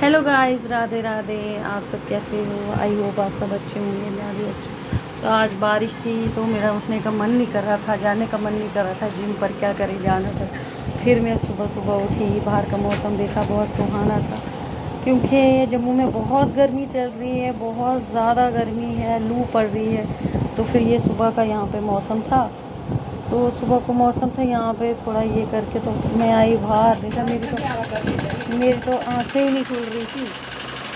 Hello guys, Radhe Radhe. आप सब कैसे हो? आई होप आप सब अच्छे होंगे। मैं भी अच्छी। तो आज बारिश थी तो मेरा उठने का मन नहीं कर रहा था, जाने का मन नहीं कर रहा था जिम पर। क्या करें, जाना था। फिर मैं सुबह सुबह उठी, बाहर का मौसम देखा, बहुत सुहाना था। क्योंकि जम्मू में बहुत गर्मी चल रही है, बहुत ज़्यादा गर्मी है, लू पड़ रही है। तो फिर ये सुबह का यहाँ पे मौसम था। तो सुबह को मौसम था यहाँ पे थोड़ा ये करके, तो मैं आई बाहर देखा। मेरी तो आंखें ही नहीं खुल रही थी।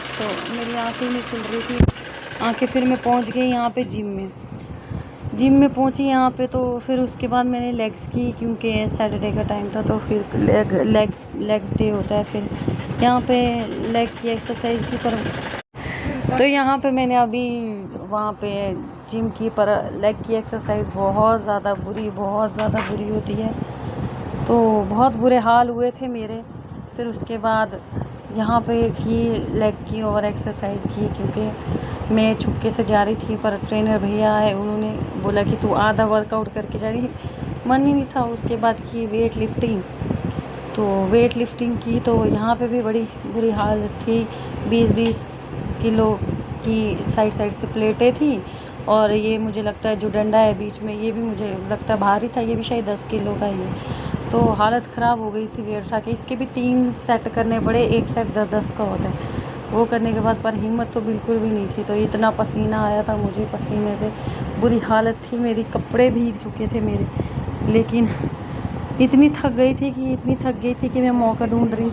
तो मेरी आंखें ही नहीं खुल रही थी आंखें। फिर मैं पहुंच गई यहाँ पे जिम में पहुंची यहाँ पे। तो फिर उसके बाद मैंने लेग्स की, क्योंकि सैटरडे का टाइम था। तो फिर लेग्स डे होता है। फिर यहाँ पे लेग की एक्सरसाइज की। पर तो यहाँ पे मैंने अभी वहाँ पे जिम की, पर लेग की एक्सरसाइज बहुत ज़्यादा बुरी होती है। तो बहुत बुरे हाल हुए थे मेरे। फिर उसके बाद यहाँ पे की लेग की और एक्सरसाइज की, क्योंकि मैं चुपके से जा रही थी। पर ट्रेनर भैया आए, उन्होंने बोला कि तू आधा वर्कआउट करके जा रही। मन ही नहीं था। उसके बाद की वेट लिफ्टिंग की। तो यहाँ पे भी बड़ी बुरी हालत थी। 20-20 किलो की साइड से प्लेटें थी। और ये मुझे लगता है जो डंडा है बीच में, ये भी मुझे लगता है भारी था। ये भी शायद 10 किलो का ही है। तो हालत ख़राब हो गई थी वेट उठा के। इसके भी 3 सेट करने पड़े। एक सेट 10-10 का होता है। वो करने के बाद पर हिम्मत तो बिल्कुल भी नहीं थी। तो इतना पसीना आया था मुझे, पसीने से बुरी हालत थी मेरी। कपड़े भीग चुके थे मेरे। लेकिन इतनी थक गई थी कि मैं मौका ढूंढ रही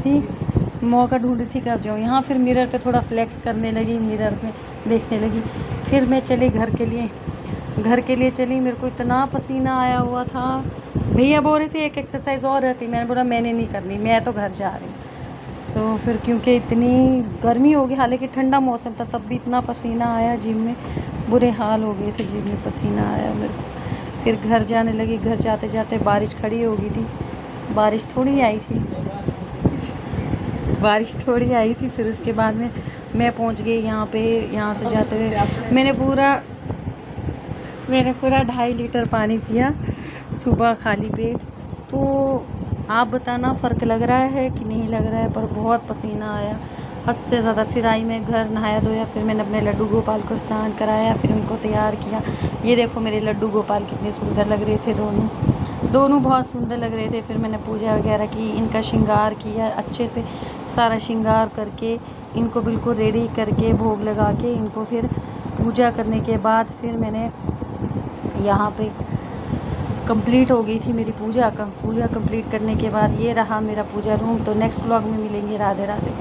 थी कब जाऊँ। यहाँ फिर मिरर पे थोड़ा फ्लेक्स करने लगी, मिरर में देखने लगी। फिर मैं चली घर के लिए चली। मेरे को इतना पसीना आया हुआ था। भैया बोल रहे थे एक एक्सरसाइज और रहती। मैंने बोला मैंने नहीं करनी, मैं तो घर जा रही हूँ। तो फिर क्योंकि इतनी गर्मी हो गई, हालांकि ठंडा मौसम था, तब भी इतना पसीना आया जिम में। बुरे हाल हो गए थे जिम में, पसीना आया मेरे को। फिर घर जाने लगी। घर जाते जाते बारिश खड़ी हो गई थी। बारिश थोड़ी आई थी। फिर उसके बाद में मैं पहुंच गई यहाँ पे। यहाँ से जाते हुए मैंने पूरा 2.5 लीटर पानी पिया सुबह खाली पेट। तो आप बताना फ़र्क लग रहा है कि नहीं लग रहा है। पर बहुत पसीना आया, हद से ज़्यादा। फिर आई मैं घर, नहाया धोया। फिर मैंने अपने लड्डू गोपाल को स्नान कराया, फिर उनको तैयार किया। ये देखो मेरे लड्डू गोपाल कितने सुंदर लग रहे थे। दोनों बहुत सुंदर लग रहे थे। फिर मैंने पूजा वगैरह की, इनका श्रृंगार किया अच्छे से। सारा श्रृंगार करके इनको बिल्कुल रेडी करके, भोग लगा के इनको, फिर पूजा करने के बाद फिर मैंने यहाँ पे कंप्लीट हो गई थी मेरी पूजा कंप्लीट करने के बाद ये रहा मेरा पूजा रूम। तो नेक्स्ट व्लॉग में मिलेंगे। राधे राधे।